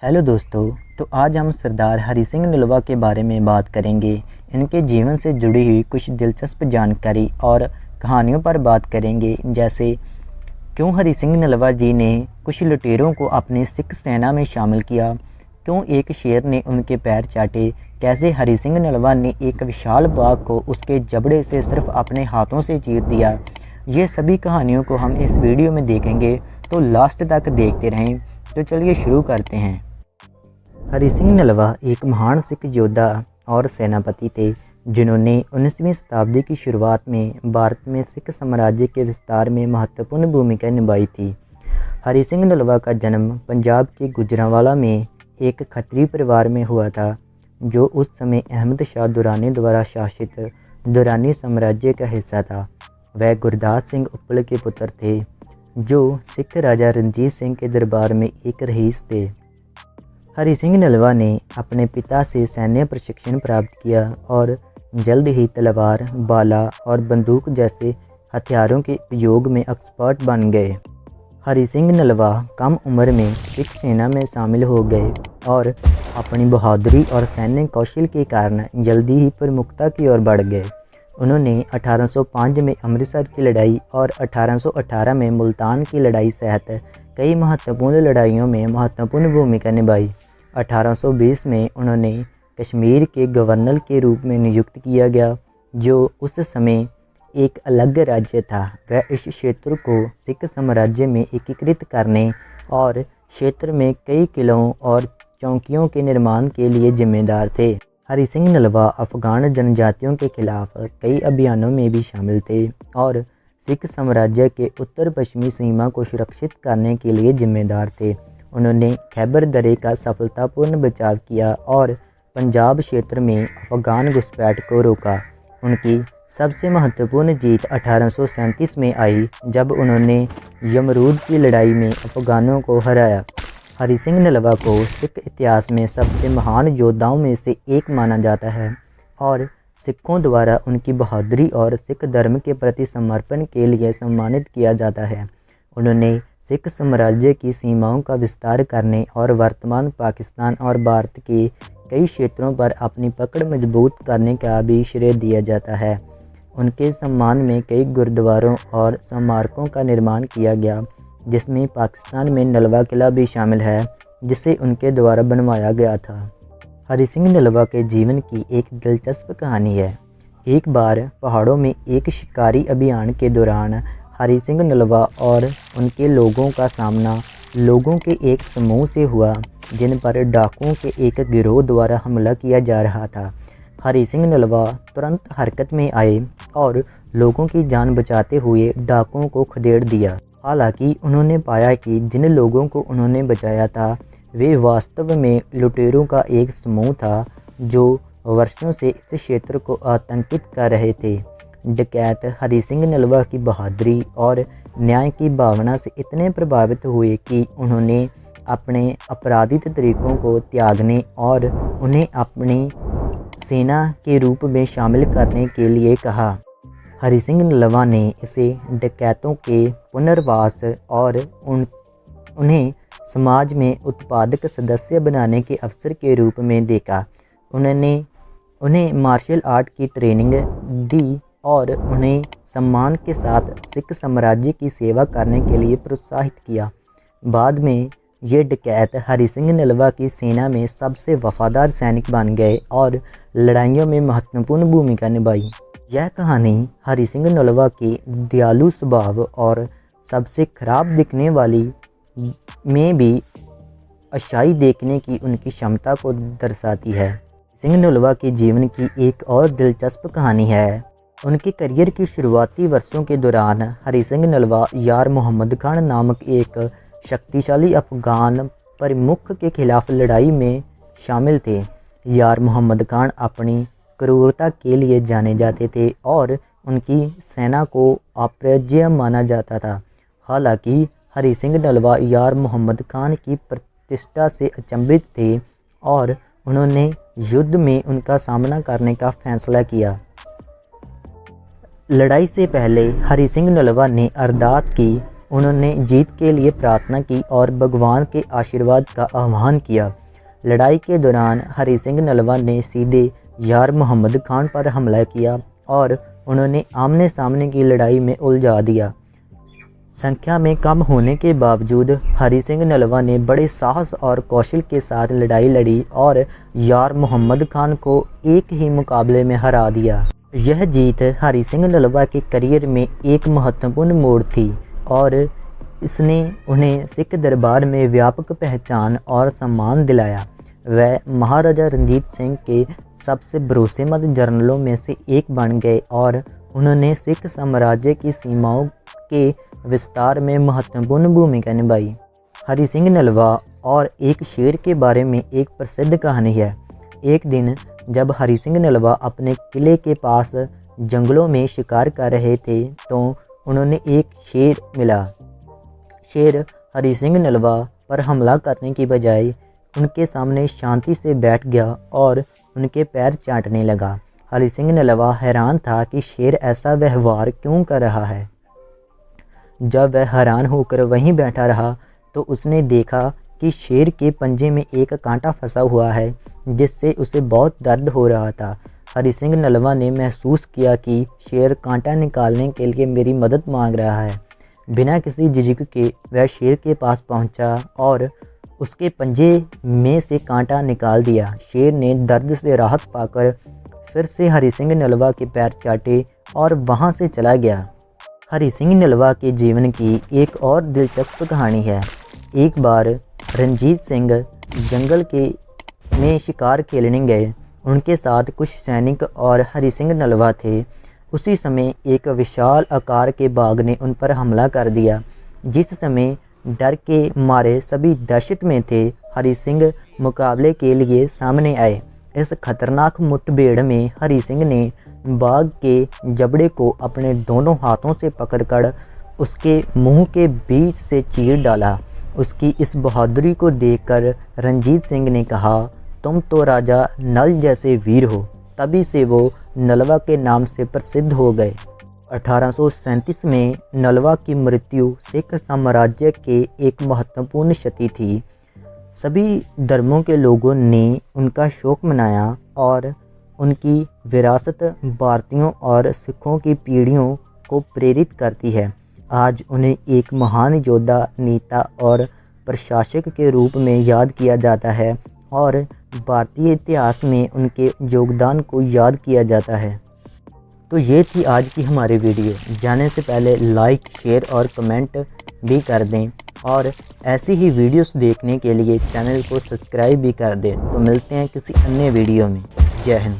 Hello दोस्तों, तो आज हम सरदार हरि सिंह नलवा के बारे में बात करेंगे। इनके जीवन से जुड़ी हुई कुछ दिलचस्प जानकारी और कहानियों पर बात करेंगे, जैसे क्यों हरि सिंह नलवा जी ने कुछ लुटेरों को अपनी सिख सेना में शामिल किया, क्यों एक शेर ने उनके पैर चाटे, कैसे हरि सिंह नलवा ने एक विशाल बाघ को उसके जबड़े से सिर्फ अपने हाथों से चीर दिया। ये सभी कहानियों को हम इस वीडियो में देखेंगे, तो लास्ट तक देखते रहें। तो चलिए शुरू करते हैं। हरि सिंह नलवा एक महान सिख योद्धा और सेनापति थे, जिन्होंने 19वीं शताब्दी की शुरुआत में भारत में सिख साम्राज्य के विस्तार में महत्वपूर्ण भूमिका निभाई थी। हरि सिंह नलवा का जन्म पंजाब के गुजरांवाला में एक खत्री परिवार में हुआ था, जो उस समय अहमद शाह दुरानी द्वारा शासित दुरानी साम्राज्य का हिस्सा था। वह गुरदास सिंह उप्पल के पुत्र थे, जो सिख राजा रणजीत सिंह के दरबार में एक रईस थे। हरि सिंह नलवा ने अपने पिता से सैन्य प्रशिक्षण प्राप्त किया और जल्द ही तलवार, भाला और बंदूक जैसे हथियारों के उपयोग में एक्सपर्ट बन गए। हरि सिंह नलवा कम उम्र में सिख सेना में शामिल हो गए और अपनी बहादुरी और सैन्य कौशल के कारण जल्दी ही प्रमुखता की ओर बढ़ गए। उन्होंने 1805 में अमृतसर की लड़ाई और 1818 में मुल्तान की लड़ाई सहित कई महत्वपूर्ण लड़ाइयों में महत्वपूर्ण भूमिका निभाई। 1820 में उन्होंने कश्मीर के गवर्नर के रूप में नियुक्त किया गया, जो उस समय एक अलग राज्य था। वह इस क्षेत्र को सिख साम्राज्य में एकीकृत करने और क्षेत्र में कई किलों और चौकियों के निर्माण के लिए जिम्मेदार थे। हरि सिंह नलवा अफगान जनजातियों के खिलाफ कई अभियानों में भी शामिल थे और सिख साम्राज्य के उत्तर पश्चिमी सीमा को सुरक्षित करने के लिए जिम्मेदार थे। उन्होंने खैबर दरे का सफलतापूर्ण बचाव किया और पंजाब क्षेत्र में अफगान घुसपैठ को रोका। उनकी सबसे महत्वपूर्ण जीत 1837 में आई, जब उन्होंने यमरूद की लड़ाई में अफगानों को हराया। हरि सिंह नलवा को सिख इतिहास में सबसे महान योद्धाओं में से एक माना जाता है और सिखों द्वारा उनकी बहादुरी और सिख धर्म के प्रति समर्पण के लिए सम्मानित किया जाता है। उन्होंने सिख साम्राज्य की सीमाओं का विस्तार करने और वर्तमान पाकिस्तान और भारत के कई क्षेत्रों पर अपनी पकड़ मजबूत करने का भी श्रेय दिया जाता है। उनके सम्मान में कई गुरुद्वारों और स्मारकों का निर्माण किया गया, जिसमें पाकिस्तान में नलवा किला भी शामिल है, जिसे उनके द्वारा बनवाया गया था। हरि सिंह नलवा के जीवन की एक दिलचस्प कहानी है। एक बार पहाड़ों में एक शिकारी अभियान के दौरान हरि सिंह नलवा और उनके लोगों का सामना लोगों के एक समूह से हुआ, जिन पर डाकुओं के एक गिरोह द्वारा हमला किया जा रहा था। हरि सिंह नलवा तुरंत हरकत में आए और लोगों की जान बचाते हुए डाकुओं को खदेड़ दिया। हालांकि उन्होंने पाया कि जिन लोगों को उन्होंने बचाया था, वे वास्तव में लुटेरों का एक समूह था, जो वर्षों से इस क्षेत्र को आतंकित कर रहे थे। डकैत हरि सिंह नलवा की बहादुरी और न्याय की भावना से इतने प्रभावित हुए कि उन्होंने अपने आपराधिक तरीकों को त्यागने और उन्हें अपनी सेना के रूप में शामिल करने के लिए कहा। हरि सिंह नलवा ने इसे डकैतों के पुनर्वास और उन्हें समाज में उत्पादक सदस्य बनाने के अवसर के रूप में देखा। उन्होंने उन्हें मार्शल आर्ट की ट्रेनिंग दी और उन्हें सम्मान के साथ सिख साम्राज्य की सेवा करने के लिए प्रोत्साहित किया। बाद में ये डकैत हरि सिंह नलवा की सेना में सबसे वफादार सैनिक बन गए और लड़ाइयों में महत्वपूर्ण भूमिका निभाई। यह कहानी हरि सिंह नलवा के दयालु स्वभाव और सबसे खराब दिखने वाली में भी अच्छाई देखने की उनकी क्षमता को दर्शाती है। सिंह नलवा के जीवन की एक और दिलचस्प कहानी है। उनके करियर की शुरुआती वर्षों के दौरान हरि सिंह नलवा यार मोहम्मद खान नामक एक शक्तिशाली अफगान प्रमुख के खिलाफ लड़ाई में शामिल थे। यार मोहम्मद खान अपनी क्रूरता के लिए जाने जाते थे और उनकी सेना को अपराजेय माना जाता था। हालांकि हरि सिंह नलवा यार मोहम्मद खान की प्रतिष्ठा से अचंभित थे और उन्होंने युद्ध में उनका सामना करने का फैसला किया। लड़ाई से पहले हरि सिंह नलवा ने अरदास की, उन्होंने जीत के लिए प्रार्थना की और भगवान के आशीर्वाद का आह्वान किया। लड़ाई के दौरान हरि सिंह नलवा ने सीधे यार मोहम्मद खान पर हमला किया और उन्होंने आमने सामने की लड़ाई में उलझा दिया। संख्या में कम होने के बावजूद हरि सिंह नलवा ने बड़े साहस और कौशल के साथ लड़ाई लड़ी और यार मोहम्मद खान को एक ही मुकाबले में हरा दिया। यह जीत हरि सिंह नलवा के करियर में एक महत्वपूर्ण मोड़ थी और इसने उन्हें सिख दरबार में व्यापक पहचान और सम्मान दिलाया। वह महाराजा रणजीत सिंह के सबसे भरोसेमंद जनरलों में से एक बन गए और उन्होंने सिख साम्राज्य की सीमाओं के विस्तार में महत्वपूर्ण भूमिका निभाई। हरि सिंह नलवा और एक शेर के बारे में एक प्रसिद्ध कहानी है। एक दिन जब हरि सिंह नलवा अपने किले के पास जंगलों में शिकार कर रहे थे तो उन्होंने एक शेर मिला। शेर हरि सिंह नलवा पर हमला करने की बजाय उनके सामने शांति से बैठ गया और उनके पैर चाटने लगा। हरि सिंह नलवा हैरान था कि शेर ऐसा व्यवहार क्यों कर रहा है। जब वह हैरान होकर वहीं बैठा रहा तो उसने देखा कि शेर के पंजे में एक कांटा फंसा हुआ है जिससे उसे बहुत दर्द हो रहा था। हरि सिंह नलवा ने महसूस किया कि शेर कांटा निकालने के लिए मेरी मदद मांग रहा है। बिना किसी झिझक के वह शेर के पास पहुंचा और उसके पंजे में से कांटा निकाल दिया। शेर ने दर्द से राहत पाकर फिर से हरि सिंह नलवा के पैर चाटे और वहां से चला गया। हरि सिंह नलवा के जीवन की एक और दिलचस्प कहानी है। एक बार रणजीत सिंह जंगल में शिकार खेलने गए। उनके साथ कुछ सैनिक और हरि सिंह नलवा थे। उसी समय एक विशाल आकार के बाघ ने उन पर हमला कर दिया। जिस समय डर के मारे सभी दहशत में थे, हरि सिंह मुकाबले के लिए सामने आए। इस खतरनाक मुठभेड़ में हरि सिंह ने बाघ के जबड़े को अपने दोनों हाथों से पकड़कर उसके मुंह के बीच से चीर डाला। उसकी इस बहादुरी को देखकर रणजीत सिंह ने कहा, तुम तो राजा नल जैसे वीर हो। तभी से वो नलवा के नाम से प्रसिद्ध हो गए। 1837 में नलवा की मृत्यु सिख साम्राज्य के एक महत्वपूर्ण क्षति थी। सभी धर्मों के लोगों ने उनका शोक मनाया और उनकी विरासत भारतीयों और सिखों की पीढ़ियों को प्रेरित करती है। आज उन्हें एक महान योद्धा, नेता और प्रशासक के रूप में याद किया जाता है और भारतीय इतिहास में उनके योगदान को याद किया जाता है। तो ये थी आज की हमारी वीडियो। जाने से पहले लाइक, शेयर और कमेंट भी कर दें और ऐसी ही वीडियोस देखने के लिए चैनल को सब्सक्राइब भी कर दें। तो मिलते हैं किसी अन्य वीडियो में। जय हिंद।